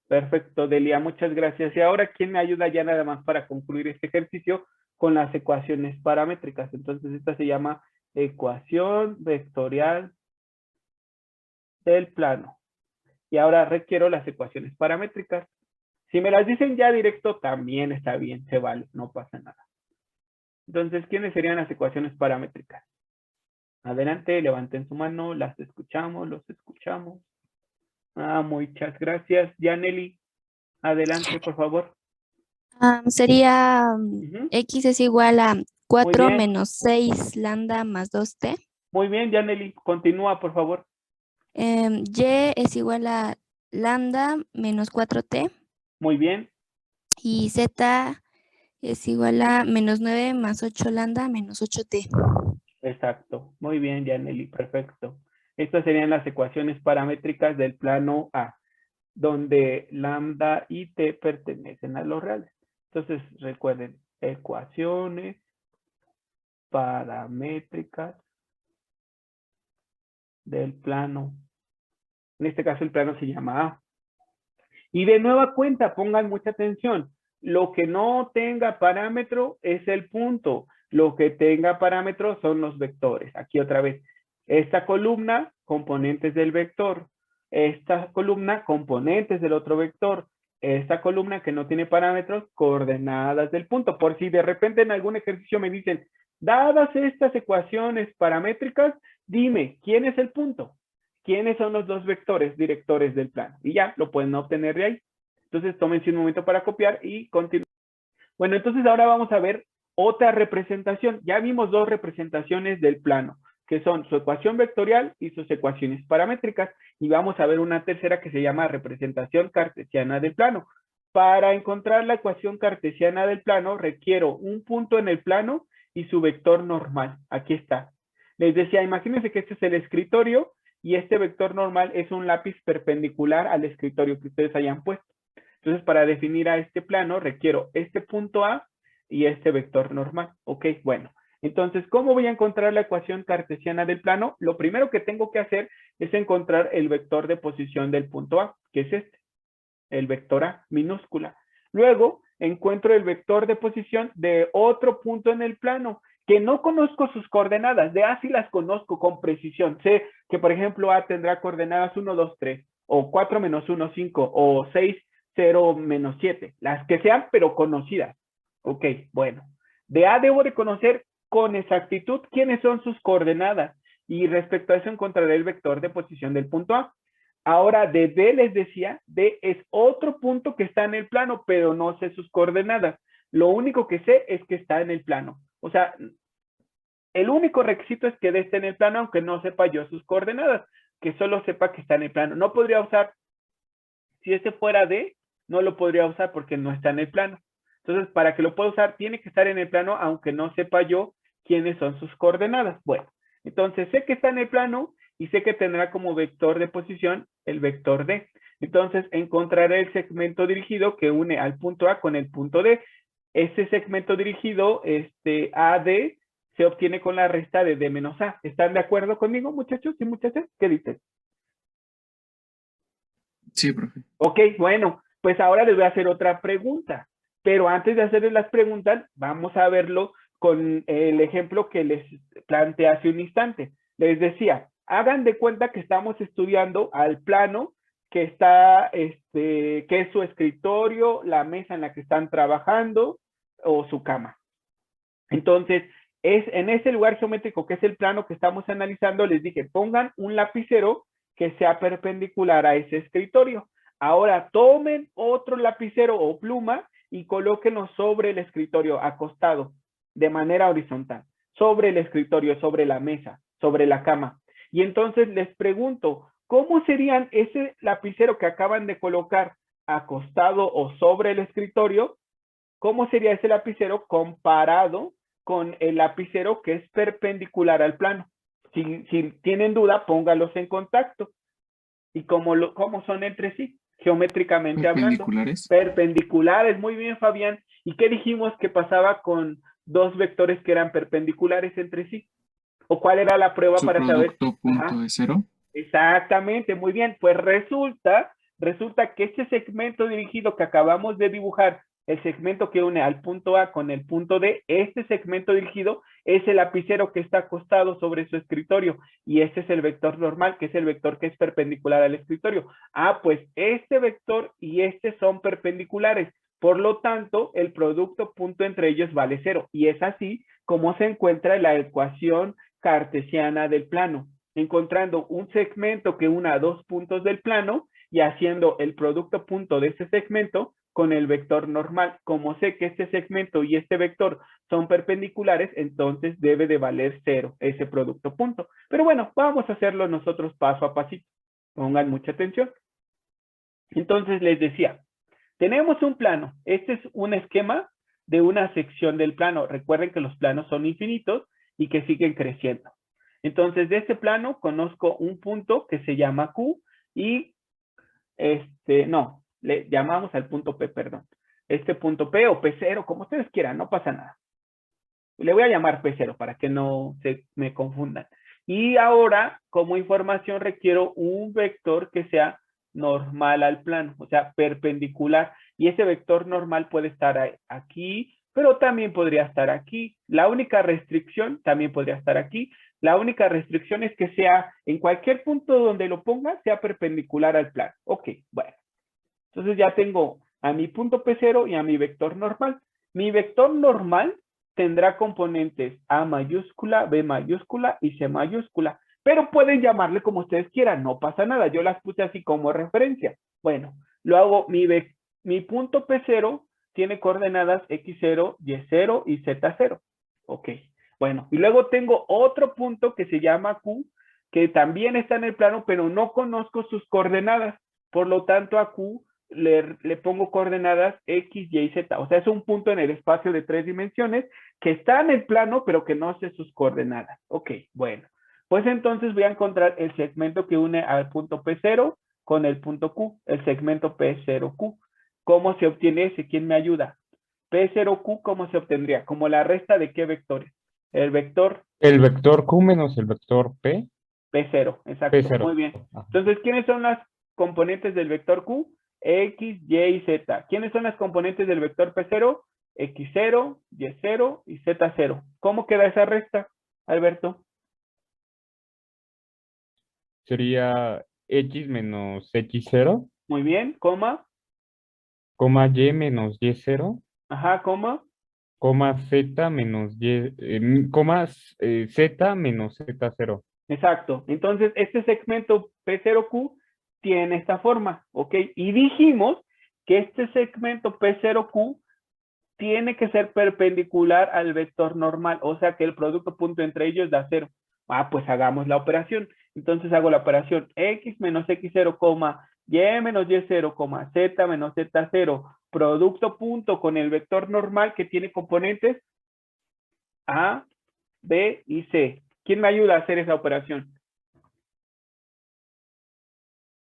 Perfecto, Delia, muchas gracias. Y ahora, ¿quién me ayuda ya nada más para concluir este ejercicio con las ecuaciones paramétricas? Entonces, esta se llama ecuación vectorial del plano. Y ahora requiero las ecuaciones paramétricas. Si me las dicen ya directo, también está bien, se vale, no pasa nada. Entonces, ¿quiénes serían las ecuaciones paramétricas? Adelante, levanten su mano, las escuchamos, los escuchamos. Muchas gracias. Yaneli, adelante, por favor. Sería Ujú. X es igual a Muy 4 bien, menos 6 lambda más 2t. muy bien, Yaneli, continúa, por favor. Y es igual a lambda menos 4t. Muy bien, Y z es igual a menos 9 más 8 lambda menos 8t. exacto. Muy bien, Yaneli, perfecto. Estas serían las ecuaciones paramétricas del plano A, donde lambda y t pertenecen a los reales. Entonces, recuerden, ecuaciones paramétricas del plano. En este caso, el plano se llama A. Y de nueva cuenta, pongan mucha atención. Lo que no tenga parámetro es el punto. Lo que tenga parámetro son los vectores. Aquí otra vez. Esta columna, componentes del vector. Esta columna, componentes del otro vector. Esta columna que no tiene parámetros, coordenadas del punto. Por si de repente en algún ejercicio me dicen, dadas estas ecuaciones paramétricas, dime, ¿quién es el punto? ¿Quiénes son los dos vectores directores del plano? Y ya, lo pueden obtener de ahí. Entonces, tómense un momento para copiar y continuar. Bueno, entonces ahora vamos a ver otra representación. Ya vimos dos representaciones del plano, que son su ecuación vectorial y sus ecuaciones paramétricas. Y vamos a ver una tercera que se llama representación cartesiana del plano. Para encontrar la ecuación cartesiana del plano, requiero un punto en el plano y su vector normal. Aquí está. Les decía, imagínense que este es el escritorio y este vector normal es un lápiz perpendicular al escritorio que ustedes hayan puesto. Entonces, para definir a este plano, requiero este punto A y este vector normal. Ok, bueno. Entonces, ¿cómo voy a encontrar la ecuación cartesiana del plano? Lo primero que tengo que hacer es encontrar el vector de posición del punto A, que es este, el vector A minúscula. Luego, encuentro el vector de posición de otro punto en el plano, que no conozco sus coordenadas. De A sí las conozco con precisión. Sé que, por ejemplo, A tendrá coordenadas 1, 2, 3, o 4 menos 1, 5, o 6, 0 menos 7. Las que sean, pero conocidas. Ok, bueno. De A debo de conocer con exactitud quiénes son sus coordenadas. Y respecto a eso encontraré el vector de posición del punto A. Ahora, de D les decía, D es otro punto que está en el plano, pero no sé sus coordenadas. Lo único que sé es que está en el plano. O sea, el único requisito es que D esté en el plano, aunque no sepa yo sus coordenadas, que solo sepa que está en el plano. No podría usar, si este fuera D, no lo podría usar porque no está en el plano. Entonces, para que lo pueda usar, tiene que estar en el plano, aunque no sepa yo quiénes son sus coordenadas. Bueno, entonces sé que está en el plano y sé que tendrá como vector de posición el vector D. Entonces, encontraré el segmento dirigido que une al punto A con el punto D. Este segmento dirigido, AD, se obtiene con la resta de D menos A. ¿Están de acuerdo conmigo, muchachos y muchachas? ¿Qué dicen? Sí, profe. Ok, bueno, pues ahora les voy a hacer otra pregunta. Pero antes de hacerles las preguntas, vamos a verlo con el ejemplo que les planteé hace un instante. Les decía, hagan de cuenta que estamos estudiando al plano que está, que es su escritorio, la mesa en la que están trabajando o su cama. Entonces, es en ese lugar geométrico que es el plano que estamos analizando, les dije, pongan un lapicero que sea perpendicular a ese escritorio. Ahora tomen otro lapicero o pluma y colóquenlo sobre el escritorio, acostado, de manera horizontal, sobre el escritorio, sobre la mesa, sobre la cama. Y entonces les pregunto, ¿cómo serían ese lapicero que acaban de colocar acostado o sobre el escritorio? ¿Cómo sería ese lapicero comparado con el lapicero que es perpendicular al plano? Si tienen duda, póngalos en contacto. ¿Y cómo son entre sí? Geométricamente hablando. Perpendiculares. Perpendiculares, muy bien, Fabián. ¿Y qué dijimos que pasaba con dos vectores que eran perpendiculares entre sí? ¿O cuál era la prueba Su para saber? producto punto de cero. Exactamente, muy bien. Pues resulta que este segmento dirigido que acabamos de dibujar, el segmento que une al punto A con el punto D, este segmento dirigido es el lapicero que está acostado sobre su escritorio y este es el vector normal, que es el vector que es perpendicular al escritorio. Ah, pues este vector y este son perpendiculares. Por lo tanto, el producto punto entre ellos vale 0. Y es así como se encuentra la ecuación cartesiana del plano, encontrando un segmento que una dos puntos del plano y haciendo el producto punto de ese segmento con el vector normal. Como sé que este segmento y este vector son perpendiculares, entonces debe de valer 0 ese producto punto. Pero bueno, vamos a hacerlo nosotros paso a pasito. Pongan mucha atención. Entonces les decía, tenemos un plano. Este es un esquema de una sección del plano. Recuerden que los planos son infinitos y que siguen creciendo. Entonces, de este plano conozco un punto que se llama Q y le llamamos al punto P, perdón. Este punto P o P0, como ustedes quieran, no pasa nada. Le voy a llamar P0 para que no se me confundan. Y ahora, como información, requiero un vector que sea normal al plano, o sea, perpendicular. Y ese vector normal puede estar aquí, pero también podría estar aquí. La única restricción, también podría estar aquí. La única restricción es que sea en cualquier punto donde lo ponga, sea perpendicular al plano. Ok, bueno. Entonces ya tengo a mi punto P0 y a mi vector normal. Mi vector normal tendrá componentes A mayúscula, B mayúscula y C mayúscula. Pero pueden llamarle como ustedes quieran, no pasa nada. Yo las puse así como referencia. Bueno, lo hago, mi punto P0 tiene coordenadas X0, Y0 y Z0. Ok, bueno, y luego tengo otro punto que se llama Q, que también está en el plano, pero no conozco sus coordenadas. Por lo tanto, a Q le pongo coordenadas X, Y y Z. O sea, es un punto en el espacio de 3 dimensiones que está en el plano, pero que no sé sus coordenadas. Ok, bueno. Pues entonces voy a encontrar el segmento que une al punto P0 con el punto Q, el segmento P0Q. ¿Cómo se obtiene ese? ¿Quién me ayuda? P0Q, ¿cómo se obtendría? ¿Como la resta de qué vectores? El vector El vector Q menos el vector P. P0, exacto. P0. Muy bien. Ajá. Entonces, ¿quiénes son las componentes del vector Q? X, Y y Z. ¿Quiénes son las componentes del vector P0? X0, Y0 y Z0. ¿Cómo queda esa resta, Alberto? Sería X menos X0, Muy bien, coma, coma Y menos Y0, ajá, coma, coma Z menos Z menos Z0. exacto. Entonces, este segmento P0Q tiene esta forma, ¿ok? Y dijimos que este segmento P0Q tiene que ser perpendicular al vector normal, o sea que el producto punto entre ellos da 0. Ah, pues hagamos la operación. Entonces hago la operación X menos X0, Y menos Y0, Z menos Z0, producto punto con el vector normal que tiene componentes A, B y C. ¿Quién me ayuda a hacer esa operación?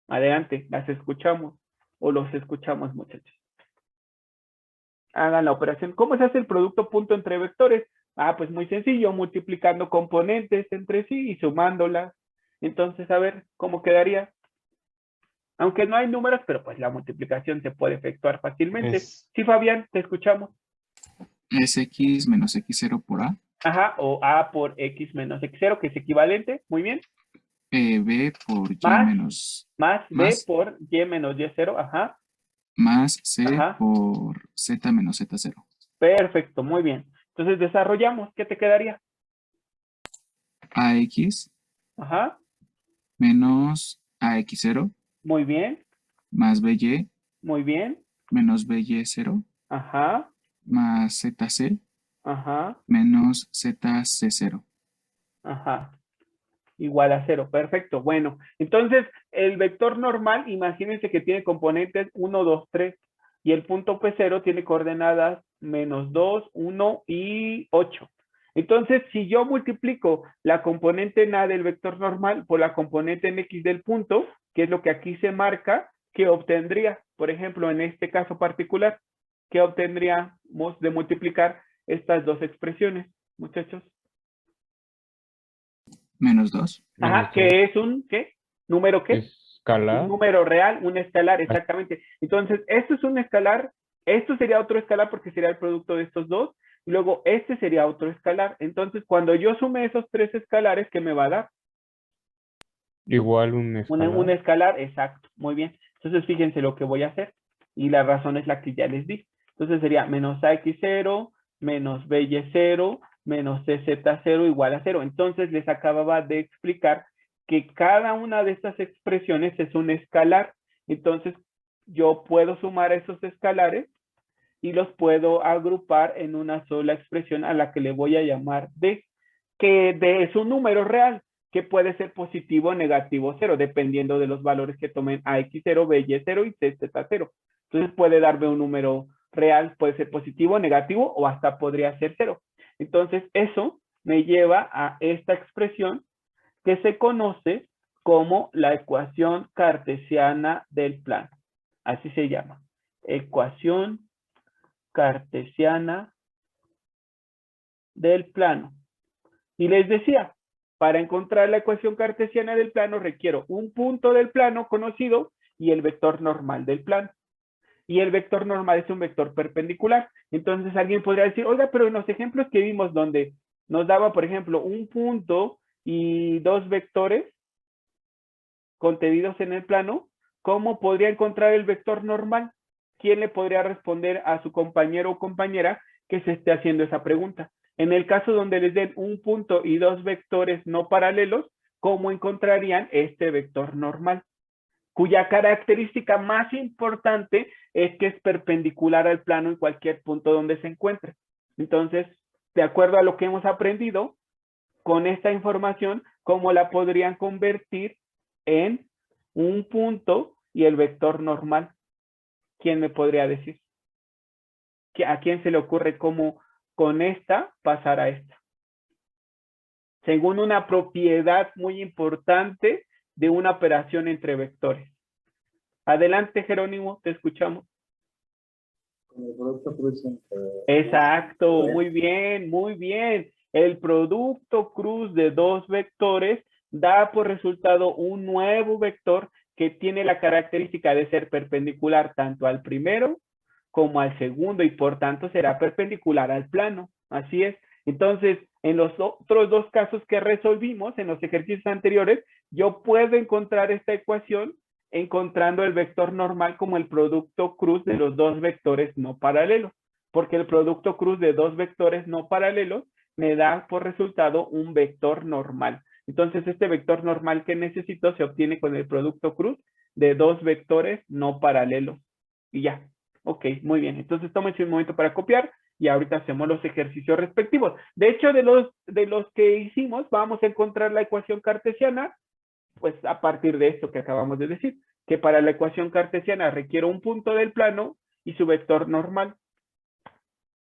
Adelante, las escuchamos o los escuchamos, muchachos. Hagan la operación. ¿Cómo se hace el producto punto entre vectores? Ah, pues muy sencillo, multiplicando componentes entre sí y sumándolas. Entonces, a ver, ¿cómo quedaría? Aunque no hay números, pero pues la multiplicación se puede efectuar fácilmente. Es Sí, Fabián, te escuchamos. Es X menos X0 por A. Ajá, o A por X menos X0, que es equivalente. Muy bien. B por Y Más, menos... más B más- por Y menos Y0. Ajá, Más C ajá. por Z menos Z0. Perfecto, muy bien. Entonces desarrollamos. ¿Qué te quedaría? AX Ajá, menos AX0 muy bien, más BY muy bien. menos BY0 Ajá, más ZC ajá, menos ZC0. ajá. Igual a 0. Perfecto. Bueno, entonces el vector normal, imagínense que tiene componentes 1, 2, 3. Y el punto P0 tiene coordenadas menos 2, 1 y 8. Entonces, si yo multiplico la componente en A del vector normal por la componente en X del punto, que es lo que aquí se marca, ¿qué obtendría? Por ejemplo, en este caso particular, ¿qué obtendríamos de multiplicar estas dos expresiones, muchachos? Menos 2. Ajá, Menos que es un, ¿qué? ¿Número qué? Un escalar. número real, un escalar, exactamente. Entonces, esto es un escalar, esto sería otro escalar porque sería el producto de estos dos, y luego este sería otro escalar. Entonces, cuando yo sume esos tres escalares, ¿qué me va a dar? Igual un Un escalar. escalar, exacto, muy bien. Entonces, fíjense lo que voy a hacer, y la razón es la que ya les di. Entonces, sería menos AX0, menos BY0, menos CZ0 igual a 0. Entonces, les acababa de explicar que cada una de estas expresiones es un escalar. Entonces, yo puedo sumar esos escalares y los puedo agrupar en una sola expresión a la que le voy a llamar D, que D es un número real, que puede ser positivo o negativo 0, dependiendo de los valores que tomen AX0, BY0 y CZ0. Entonces puede darme un número real, puede ser positivo, negativo o hasta podría ser 0. Entonces eso me lleva a esta expresión que se conoce como la ecuación cartesiana del plano. Así se llama. Ecuación cartesiana del plano. Y les decía, para encontrar la ecuación cartesiana del plano requiero un punto del plano conocido y el vector normal del plano. Y el vector normal es un vector perpendicular. Entonces alguien podría decir, oiga, pero en los ejemplos que vimos donde nos daba, por ejemplo, un punto y dos vectores contenidos en el plano, ¿cómo podría encontrar el vector normal? ¿Quién le podría responder a su compañero o compañera que se esté haciendo esa pregunta? En el caso donde les den un punto y dos vectores no paralelos, ¿cómo encontrarían este vector normal? Cuya característica más importante es que es perpendicular al plano en cualquier punto donde se encuentre. Entonces, de acuerdo a lo que hemos aprendido, con esta información, ¿cómo la podrían convertir en un punto y el vector normal? ¿Quién me podría decir? ¿A quién se le ocurre cómo con esta pasar a esta? Según una propiedad muy importante de una operación entre vectores. Adelante, Jerónimo, te escuchamos. Exacto, muy bien, muy bien. El producto cruz de dos vectores da por resultado un nuevo vector que tiene la característica de ser perpendicular tanto al primero como al segundo y por tanto será perpendicular al plano. Así es. Entonces, en los otros dos casos que resolvimos en los ejercicios anteriores, yo puedo encontrar esta ecuación encontrando el vector normal como el producto cruz de los dos vectores no paralelos, porque el producto cruz de dos vectores no paralelos me da por resultado un vector normal. Entonces, este vector normal que necesito se obtiene con el producto cruz de dos vectores no paralelos. Y ya. Ok, muy bien. Entonces, tómense un momento para copiar y ahorita hacemos los ejercicios respectivos. De hecho, de los que hicimos, vamos a encontrar la ecuación cartesiana, pues a partir de esto que acabamos de decir, que para la ecuación cartesiana requiero un punto del plano y su vector normal.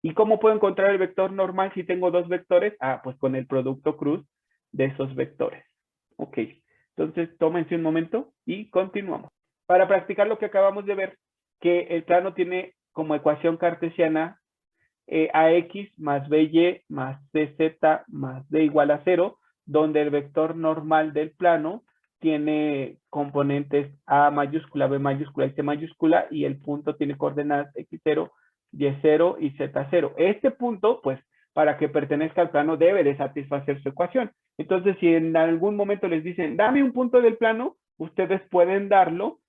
¿Y cómo puedo encontrar el vector normal si tengo dos vectores? Ah, pues con el producto cruz de esos vectores. Ok, entonces tómense un momento y continuamos. Para practicar lo que acabamos de ver, que el plano tiene como ecuación cartesiana AX más BY más CZ más D igual a 0, donde el vector normal del plano tiene componentes A mayúscula, B mayúscula y C mayúscula y el punto tiene coordenadas X0, Y0 y Z0. Este punto, pues, para que pertenezca al plano, debe de satisfacer su ecuación. Entonces, si en algún momento les dicen, dame un punto del plano, ustedes pueden darlo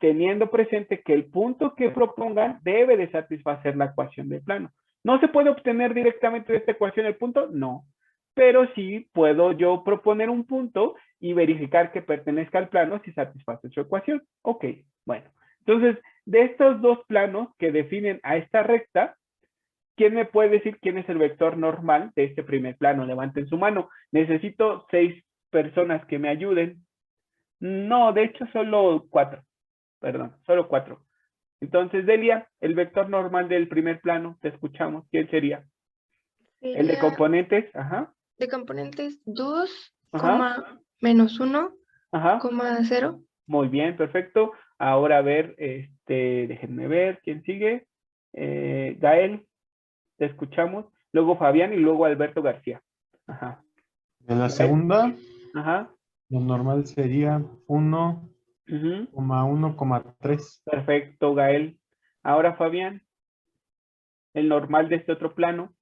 teniendo presente que el punto que propongan debe de satisfacer la ecuación del plano. ¿No se puede obtener directamente de esta ecuación el punto? No. Pero sí puedo yo proponer un punto y verificar que pertenezca al plano si satisface su ecuación. Ok, bueno. Entonces, de estos dos planos que definen a esta recta, ¿quién me puede decir quién es el vector normal de este primer plano? Levanten su mano. Necesito 6 personas que me ayuden. No, de hecho solo 4. Perdón, solo 4. Entonces, Delia, el vector normal del primer plano, te escuchamos. ¿Quién sería? El de Sería componentes, ajá, de componentes 2, ajá, menos 1, ajá. 0. Muy bien, perfecto. Ahora a ver, déjenme ver quién sigue. Gael, te escuchamos. Luego Fabián y luego Alberto García. Ajá. De la Gael, segunda, ajá. lo normal sería 1,1,3. Perfecto, Gael. Ahora Fabián, el normal de este otro plano.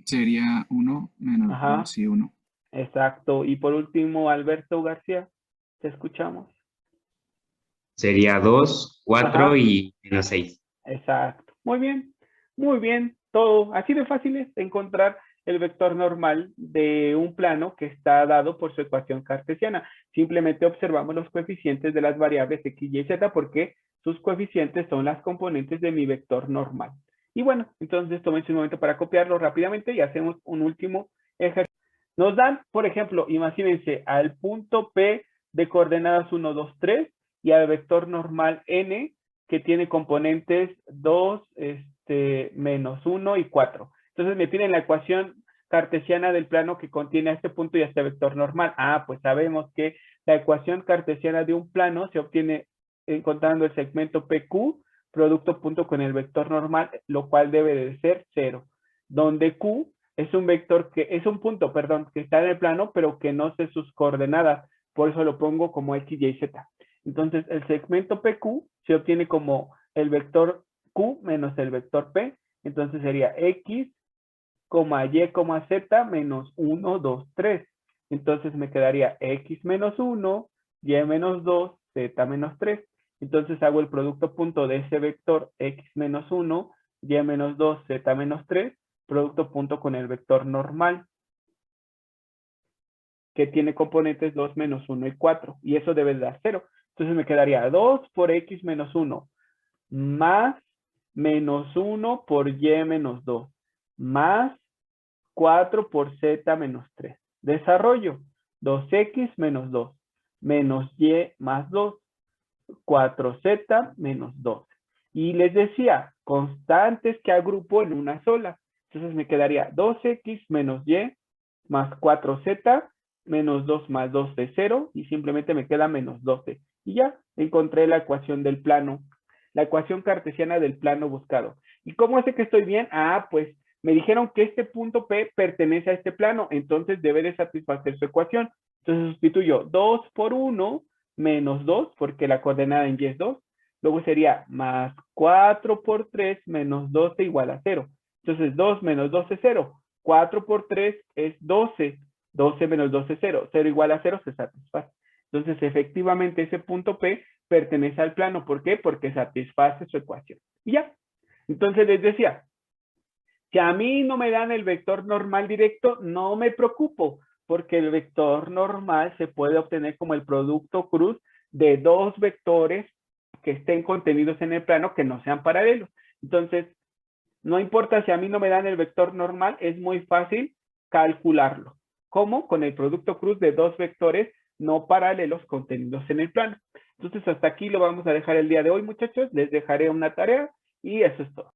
Sería 1 menos Ajá, 2 y 1. exacto. Y por último, Alberto García, te escuchamos. Sería 2, 4 Ajá, y menos 6. exacto. Muy bien. Todo así de fácil es encontrar el vector normal de un plano que está dado por su ecuación cartesiana. Simplemente observamos los coeficientes de las variables x, y, z porque sus coeficientes son las componentes de mi vector normal. Y bueno, entonces tómense un momento para copiarlo rápidamente y hacemos un último ejercicio. Nos dan, por ejemplo, imagínense al punto P de coordenadas 1, 2, 3 y al vector normal n que tiene componentes 2, menos 1 y 4. Entonces me piden la ecuación cartesiana del plano que contiene a este punto y a este vector normal. Ah, pues sabemos que la ecuación cartesiana de un plano se obtiene encontrando el segmento PQ, producto punto con el vector normal, lo cual debe de ser 0. Donde Q es un vector que es un punto, perdón, que está en el plano, pero que no sé sus coordenadas. Por eso lo pongo como x, y, z. Entonces, el segmento PQ se obtiene como el vector Q menos el vector P. Entonces sería x, y, z menos 1, 2, 3. Entonces me quedaría x menos 1, y menos 2, z menos 3. Entonces hago el producto punto de ese vector x menos 1, y menos 2, z menos 3, producto punto con el vector normal, que tiene componentes 2, menos 1 y 4. Y eso debe dar 0. Entonces me quedaría 2 por x menos 1, más menos 1 por y menos 2, más 4 por z menos 3. Desarrollo, 2x menos 2, menos y más 2, 4z menos 2. Y les decía, constantes que agrupo en una sola. Entonces me quedaría 2x menos y más 4z menos 2 más 2 de 0 y simplemente me queda menos 12. Y ya encontré la ecuación del plano, la ecuación cartesiana del plano buscado. ¿Y cómo hace que estoy bien? Ah, pues me dijeron que este punto P pertenece a este plano, entonces debe de satisfacer su ecuación. Entonces sustituyo 2 por 1 menos 2, porque la coordenada en y es 2. Luego sería más 4 por 3 menos 12 igual a 0. Entonces 2 menos 12 es 0. 4 por 3 es 12. 12 menos 12 es 0. 0 igual a 0 se satisface. Entonces efectivamente ese punto P pertenece al plano. ¿Por qué? Porque satisface su ecuación. Y ya. Entonces les decía, si a mí no me dan el vector normal directo, no me preocupo, porque el vector normal se puede obtener como el producto cruz de dos vectores que estén contenidos en el plano que no sean paralelos. Entonces, no importa si a mí no me dan el vector normal, es muy fácil calcularlo. ¿Cómo? Con el producto cruz de dos vectores no paralelos contenidos en el plano. Entonces, hasta aquí lo vamos a dejar el día de hoy, muchachos. Les dejaré una tarea y eso es todo.